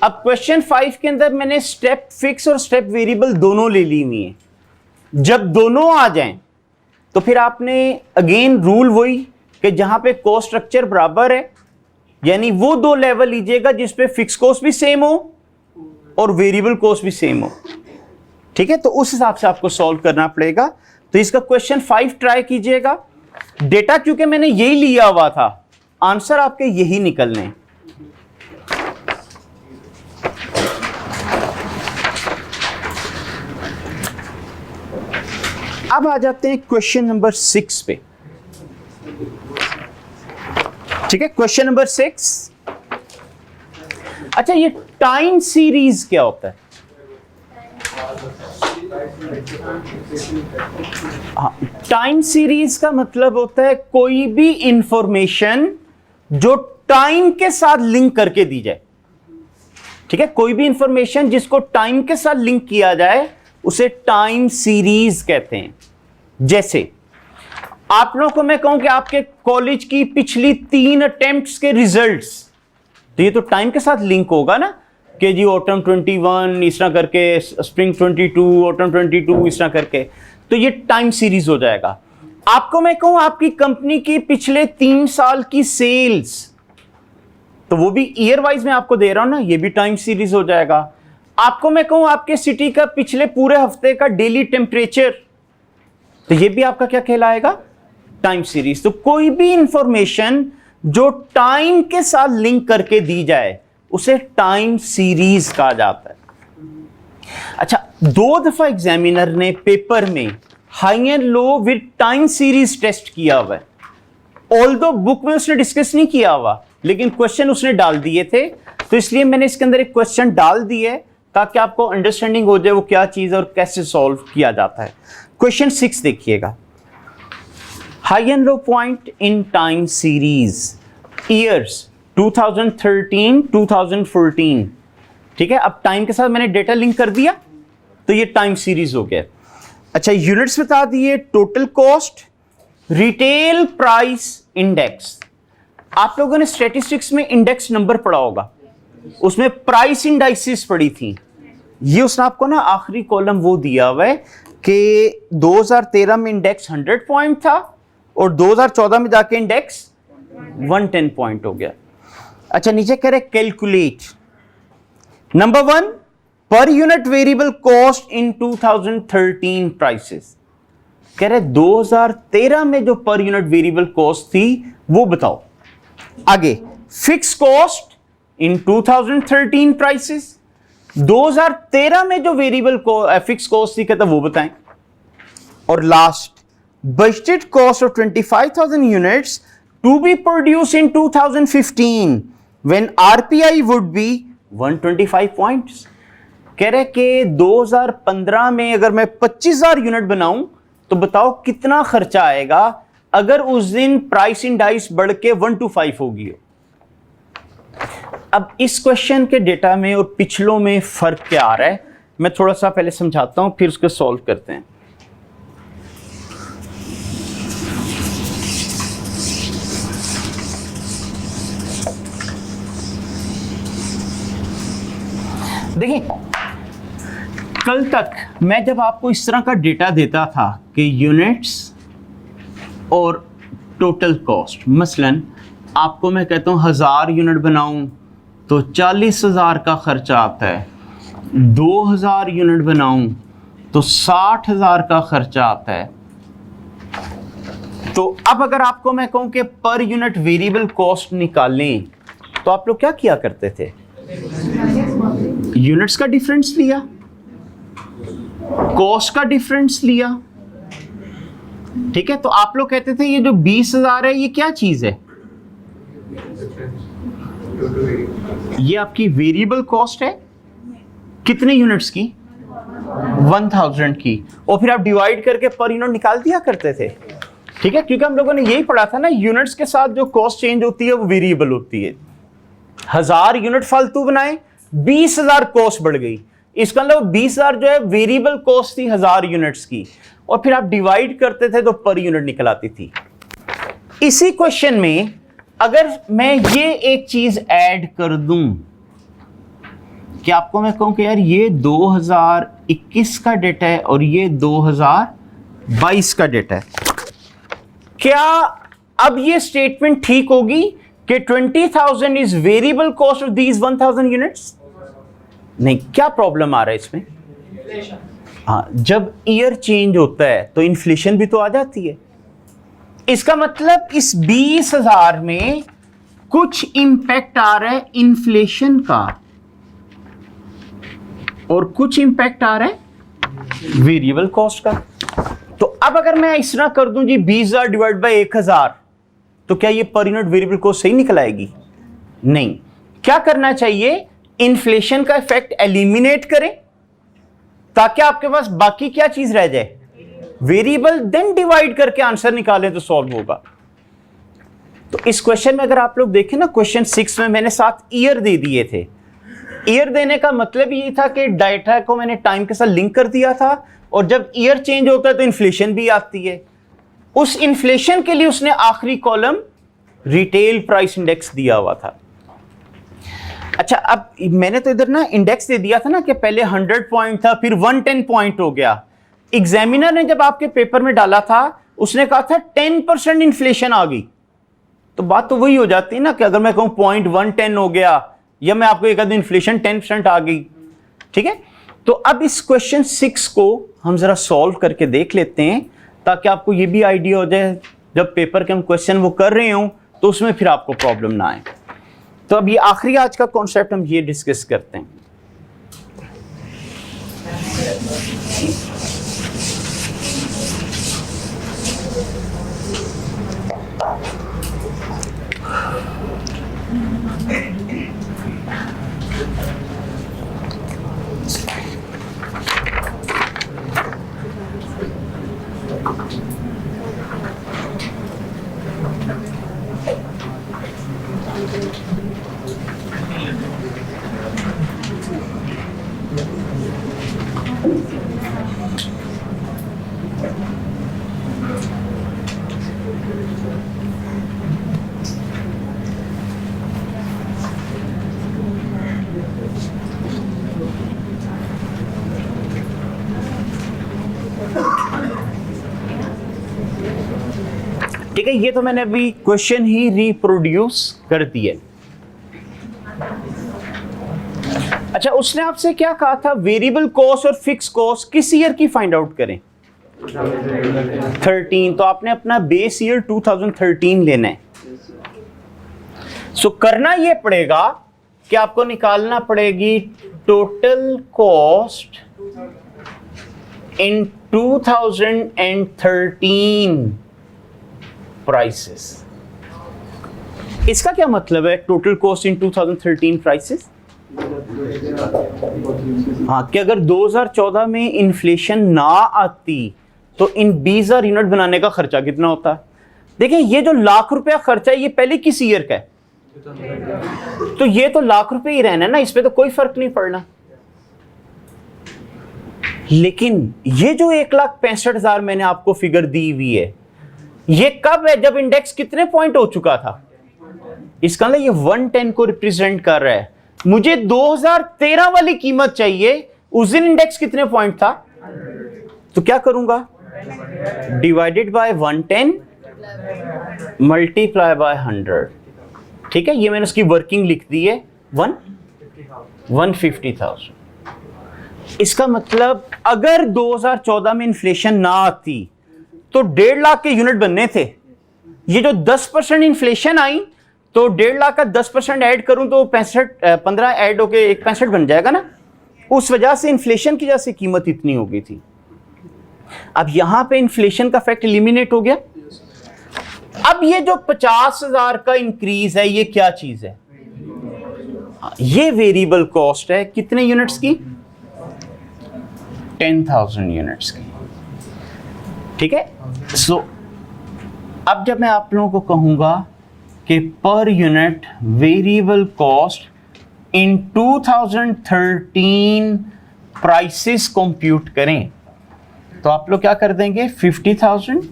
अब क्वेश्चन 5 के अंदर मैंने स्टेप फिक्स और स्टेप वेरिएबल दोनों ले ली हुई है। जब दोनों आ जाएं तो फिर आपने अगेन रूल वही कि जहां पे कॉस्ट स्ट्रक्चर बराबर है, यानी वो दो लेवल लीजिएगा जिसपे फिक्स कॉस्ट भी सेम हो और वेरिएबल कॉस्ट भी सेम हो। ठीक है, तो उस हिसाब से आपको सॉल्व करना पड़ेगा। तो इसका क्वेश्चन 5 ट्राई कीजिएगा। डेटा क्योंकि मैंने यही लिया हुआ था, आंसर आपके यही निकलने। अब आ जाते हैं क्वेश्चन नंबर 6 पे। ठीक है, क्वेश्चन नंबर 6। अच्छा, ये टाइम सीरीज क्या होता है? हाँ, टाइम सीरीज का मतलब होता है कोई भी इंफॉर्मेशन जो टाइम के साथ लिंक करके दी जाए। ठीक है, कोई भी इंफॉर्मेशन जिसको टाइम के साथ लिंक किया जाए उसे टाइम सीरीज कहते हैं। जैसे आप लोगों को मैं कहूं कि आपके कॉलेज की पिछली 3 अटेम्प्ट्स के रिजल्ट्स, तो ये तो टाइम के साथ लिंक होगा ना, कि जी ऑटम 21 इस तरह करके, स्प्रिंग 22, ऑटम 22 इस तरह करके, तो ये टाइम सीरीज हो जाएगा। आपको मैं कहूं आपकी कंपनी की पिछले 3 साल की सेल्स, तो वो भी ईयर वाइज में आपको दे रहा हूं ना, ये भी टाइम सीरीज हो जाएगा। आपको मैं कहूं आपके सिटी का पिछले पूरे हफ्ते का डेली टेम्परेचर, तो ये भी आपका क्या कहलाएगा? Time series. तो कोई भी इंफॉर्मेशन जो टाइम के साथ लिंक करके दी जाए उसे टाइम सीरीज कहा जाता है। अच्छा, 2 दफा एग्जामिनर ने पेपर में high and low with time series test किया हुआ है। ऑल्दो बुक में उसने डिस्कस नहीं किया हुआ, लेकिन क्वेश्चन उसने डाल दिए थे, तो इसलिए मैंने इसके अंदर एक क्वेश्चन डाल दिए ताकि आपको अंडरस्टैंडिंग हो जाए वो क्या चीज और कैसे सॉल्व किया जाता है। क्वेश्चन 6 देखिएगा। High and low point in time series, years 2013 2014। ठीक है, अब टाइम के साथ मैंने डेटा लिंक कर दिया तो ये टाइम सीरीज हो गया। अच्छा, यूनिट्स बता दिए, total cost, retail price index. आप लोगों ने स्टैटिस्टिक्स में इंडेक्स नंबर पढ़ा होगा, उसमें प्राइस इंडाइसिस पढ़ी थी। ये उसने आपको ना आखिरी कॉलम वो दिया हुआ है कि 2013 में इंडेक्स 100 पॉइंट था और 2014 में जाके इंडेक्स 110 पॉइंट हो गया। अच्छा, नीचे कह रहे calculate. Number 1, per unit variable cost in 2013 prices. कह रहे 2013 में जो पर यूनिट वेरिएबल कॉस्ट थी वो बताओ। आगे, फिक्स कॉस्ट इन 2013 प्राइसेस। 2013 में जो वेरिएबल फिक्स कॉस्ट थी कहता वो बताएं। और last, budgeted cost of 25,000 units to be produce in 2015 when RPI would be 125 points. कह रहे कि 2015 में अगर मैं 25,000 यूनिट बनाऊं तो बताओ कितना खर्चा आएगा अगर उस दिन प्राइस इंडाइस बढ़ के 125 होगी। अब इस क्वेश्चन के डेटा में और पिछलों में फर्क क्या आ रहा है, मैं थोड़ा सा पहले समझाता हूं, फिर उसको सॉल्व करते हैं। देखिए, कल तक मैं जब आपको इस तरह का डेटा देता था कि यूनिट्स और टोटल कॉस्ट, मसलन आपको मैं कहता हूं 1000 यूनिट बनाऊं तो 40,000 का खर्चा आता है, 2000 यूनिट बनाऊं तो 60,000 का खर्चा आता है। तो अब अगर आपको मैं कहूं कि पर यूनिट वेरिएबल कॉस्ट निकालें तो आप लोग क्या किया करते थे? यूनिट्स का डिफरेंस लिया, कॉस्ट का डिफरेंस लिया, ठीक है। तो आप लोग कहते थे ये जो 20,000 है ये क्या चीज है? ये आपकी वेरिएबल कॉस्ट है, कितने यूनिट्स की? 1000 की। और फिर आप डिवाइड करके पर यूनिट निकाल दिया करते थे, ठीक है, क्योंकि हम लोगों ने यही पढ़ा था ना, यूनिट्स के साथ जो कॉस्ट चेंज होती है वो वेरिएबल होती है। 1000 यूनिट फालतू बनाए, 20,000 कॉस्ट बढ़ गई, इसका मतलब 20,000 जो है वेरिएबल कॉस्ट थी 1000 यूनिट्स की, और फिर आप डिवाइड करते थे तो पर यूनिट निकल आती थी। इसी क्वेश्चन में अगर मैं ये एक चीज ऐड कर दूं कि आपको मैं कहूं कि यार ये 2021 का डेटा है और ये 2022 का डेटा है, क्या अब ये स्टेटमेंट ठीक होगी कि 20,000 is variable cost of these 1000 units? नहीं। क्या प्रॉब्लम आ रहा है इसमें? हाँ, जब ईयर चेंज होता है तो इन्फ्लेशन भी तो आ जाती है। इसका मतलब इस 20,000 में कुछ इंपैक्ट आ रहा है इन्फ्लेशन का और कुछ इंपैक्ट आ रहा है वेरिएबल कॉस्ट का। तो अब अगर मैं इस तरह कर दूं जी 20,000 डिवाइड बाय 1000, तो क्या ये पर यूनिट वेरिएबल कॉस्ट सही निकल आएगी? नहीं। क्या करना चाहिए? इन्फ्लेशन का इफेक्ट एलिमिनेट करें ताकि आपके पास बाकी क्या चीज रह जाए? वेरिएबल, देन डिवाइड करके आंसर निकालें तो सॉल्व होगा। तो इस क्वेश्चन में अगर आप लोग देखें ना, क्वेश्चन 6 में मैंने 7 ईयर दे दिए थे। ईयर देने का मतलब ये था कि डाटा को मैंने टाइम के साथ लिंक कर दिया था, और जब ईयर चेंज होता है तो इन्फ्लेशन भी आती है। उस इन्फ्लेशन के लिए उसने आखिरी कॉलम रिटेल प्राइस इंडेक्स दिया हुआ था। अच्छा, अब मैंने तो इधर ना इंडेक्स दे दिया था ना कि पहले 100 पॉइंट था, फिर 110 पॉइंट हो गया। एग्जामिनर ने जब आपके पेपर में डाला था उसने कहा था 10% इन्फ्लेशन आ गई। तो बात तो वही हो जाती है ना कि अगर मैं कहूं 0.110 हो गया, या मैं आपको एक आध इन्फ्लेशन 10% आ गई, ठीक है। तो अब इस क्वेश्चन 6 को हम जरा सॉल्व करके देख लेते हैं ताकि आपको ये भी आइडिया हो जाए जब पेपर के हम क्वेश्चन वो कर रहे हो तो उसमें फिर आपको प्रॉब्लम ना आए। तो अब ये आखिरी आज का कॉन्सेप्ट हम ये डिस्कस करते हैं। ठीक है, ये तो मैंने अभी क्वेश्चन ही रिप्रोड्यूस कर दिया। अच्छा, उसने आपसे क्या कहा था, वेरिएबल कॉस्ट और फिक्स कॉस्ट किस ईयर की फाइंड आउट करें? 13। तो आपने अपना बेस ईयर 2013 लेना है। सो करना ये पड़ेगा कि आपको निकालना पड़ेगी टोटल कॉस्ट इन 2013 प्राइसेस। इसका क्या मतलब है टोटल कॉस्ट इन 2013 प्राइसेस? हाँ, कि अगर 2014 में इन्फ्लेशन ना आती तो इन 20,000 यूनिट बनाने का खर्चा कितना होता? देखिए, ये जो लाख रुपया खर्चा है ये पहले किस ईयर का है? तो ये तो लाख रुपए ही रहना है ना, इस पे तो कोई फर्क नहीं पड़ना। लेकिन ये जो 1,65,000 मैंने आपको फिगर दी हुई है, ये कब है? जब इंडेक्स कितने पॉइंट हो चुका था? इसका मतलब ये 110 को रिप्रेजेंट कर रहा है। मुझे 2013 वाली कीमत चाहिए, उस दिन इंडेक्स कितने पॉइंट था? तो क्या करूंगा? Divided by 110 multiply by 100। ठीक है, ये मैंने उसकी वर्किंग लिख दी है 150,000। इसका मतलब अगर 2014 में इन्फ्लेशन ना आती तो 1.5 लाख के यूनिट बनने थे। ये जो 10% इन्फ्लेशन आई तो 1.5 लाख का 10% ऐड करूं तो 15 ऐड होके 165 बन जाएगा ना। उस वजह से इन्फ्लेशन की वजह से कीमत इतनी हो गई थी। अब यहां पे इन्फ्लेशन का फैक्ट एलिमिनेट हो गया। अब ये जो 50,000 का इंक्रीज है, ये क्या चीज है? ये वेरिएबल कॉस्ट है। कितने यूनिट्स की? 10,000 यूनिट्स की। ठीक है, सो अब जब मैं आप लोगों को कहूंगा कि पर unit variable cost in 2013 prices compute करें, तो आप लोग क्या कर देंगे? 50,000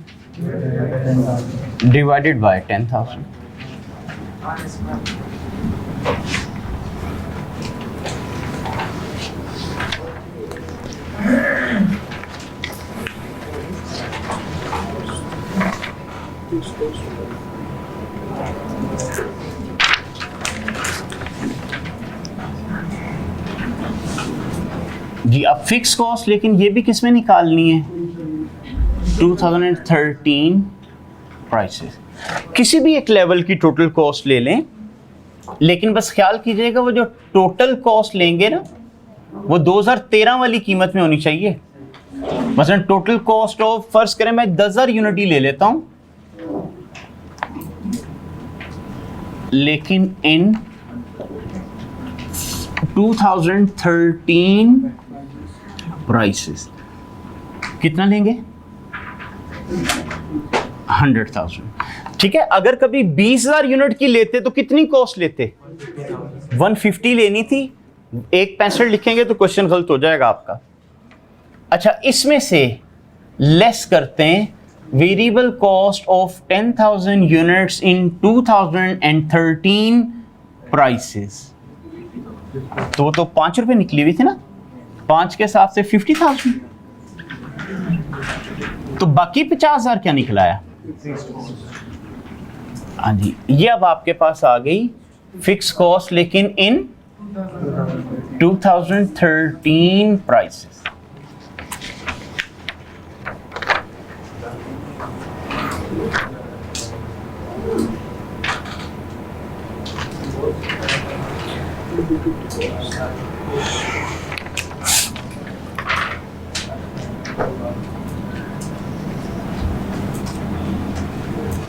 डिवाइडेड बाय 10,000। जी, अब फिक्स कॉस्ट लेकिन ये भी किस में निकालनी है? 2013 प्राइसेस। किसी भी एक लेवल की टोटल कॉस्ट ले लें, लेकिन बस ख्याल कीजिएगा वो जो टोटल कॉस्ट लेंगे ना, वो 2013 वाली कीमत में होनी चाहिए। मसलन टोटल कॉस्ट ऑफ, फर्ज करें मैं 10,000 यूनिट ही ले लेता हूं, लेकिन इन 2013 प्राइसेस कितना लेंगे? 100,000। ठीक है, अगर कभी 20,000 यूनिट की लेते तो कितनी कॉस्ट लेते? 150 लेनी थी। 165 लिखेंगे तो क्वेश्चन गलत हो जाएगा आपका। अच्छा, इसमें से लेस करते हैं variable cost of 10,000 units in 2013 prices, तो वो तो 5 रुपए निकली हुई थी ना, 5 के साथ से 50,000, तो बाकी 50,000 क्या निकलाया? हाँ जी, ये अब आपके पास आ गई फिक्स कॉस्ट लेकिन इन 2013 प्राइसेस।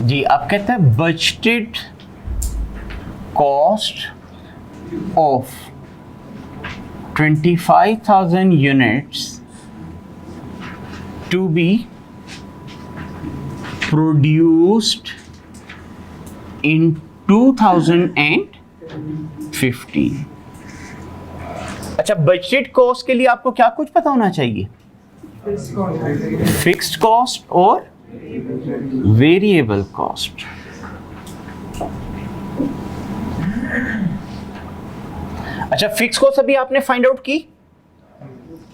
जी, आप कहते हैं budgeted cost of 25,000 units to be produced in 2015। अच्छा, बजटेड कॉस्ट के लिए आपको क्या कुछ पता होना चाहिए? फिक्स्ड कॉस्ट और वेरिएबल कॉस्ट। अच्छा, फिक्स कॉस्ट अभी आपने फाइंड आउट की,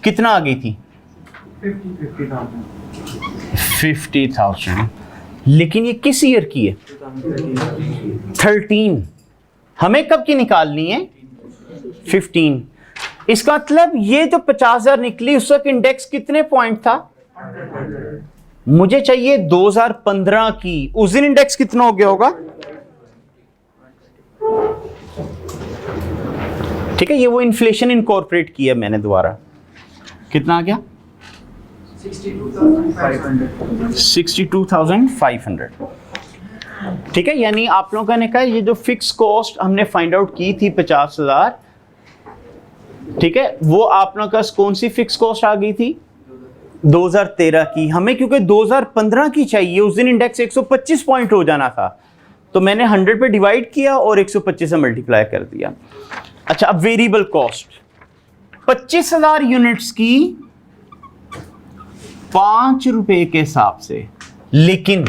कितना आ गई थी? 50,000। लेकिन ये किस ईयर की है? 13। हमें कब की निकालनी है? 15। इसका मतलब ये जो 50,000 निकली उस वक्त इंडेक्स कितने पॉइंट था? मुझे चाहिए 2015 की। उस दिन इंडेक्स कितना हो गया होगा? ठीक है, ये वो इन्फ्लेशन इनकॉर्पोरेट किया मैंने दोबारा। कितना आ गया? 62,500। ठीक है, यानी आप लोगों ने कहा ये जो फिक्स कॉस्ट हमने फाइंड आउट की थी 50,000, ठीक है, वो आप लोगों का कौन सी फिक्स कॉस्ट आ गई थी? 2013 की। हमें क्योंकि 2015 की चाहिए, उस दिन इंडेक्स 125 पॉइंट हो जाना था, तो मैंने 100 पे डिवाइड किया और 125 से मल्टीप्लाई कर दिया। अच्छा, अब वेरिएबल कॉस्ट 25,000 यूनिट्स की 5 रुपए के हिसाब से, लेकिन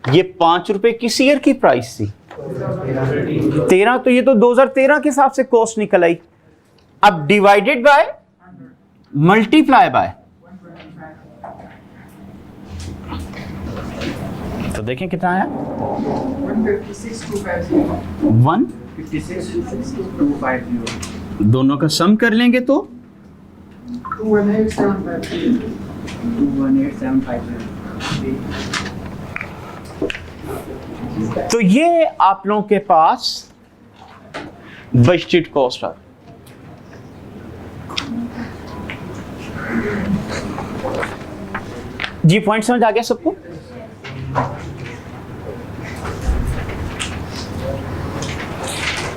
ये 5 रुपए किस ईयर की प्राइस थी? 13। तो ये तो 2013 के हिसाब से कॉस्ट निकल आई। अब डिवाइडेड बाय, मल्टीप्लाई बाय, तो देखें कितना आया? 156,250। दोनों का सम कर लेंगे तो 218,750। तो ये आप लोगों के पास बजटेड कॉस्ट आ। जी पॉइंट समझ आ गया सबको?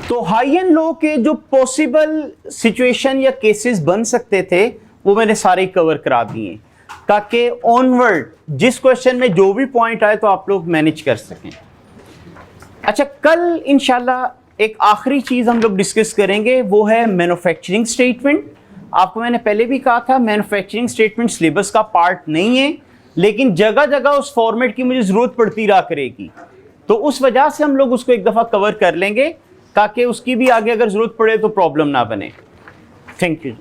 तो हाई एंड लो के जो पॉसिबल सिचुएशन या केसेस बन सकते थे वो मैंने सारे कवर करा दिए, ताकि ऑनवर्ड जिस क्वेश्चन में जो भी पॉइंट आए तो आप लोग मैनेज कर सकें। अच्छा, कल इंशाल्लाह एक आखिरी चीज हम लोग डिस्कस करेंगे, वो है मैन्युफैक्चरिंग स्टेटमेंट। आपको मैंने पहले भी कहा था मैन्युफैक्चरिंग स्टेटमेंट सिलेबस का पार्ट नहीं है, लेकिन जगह जगह उस फॉर्मेट की मुझे जरूरत पड़ती रहा करेगी, तो उस वजह से हम लोग उसको एक दफा कवर कर लेंगे, ताकि उसकी भी आगे अगर जरूरत पड़े तो प्रॉब्लम ना बने। Thank you.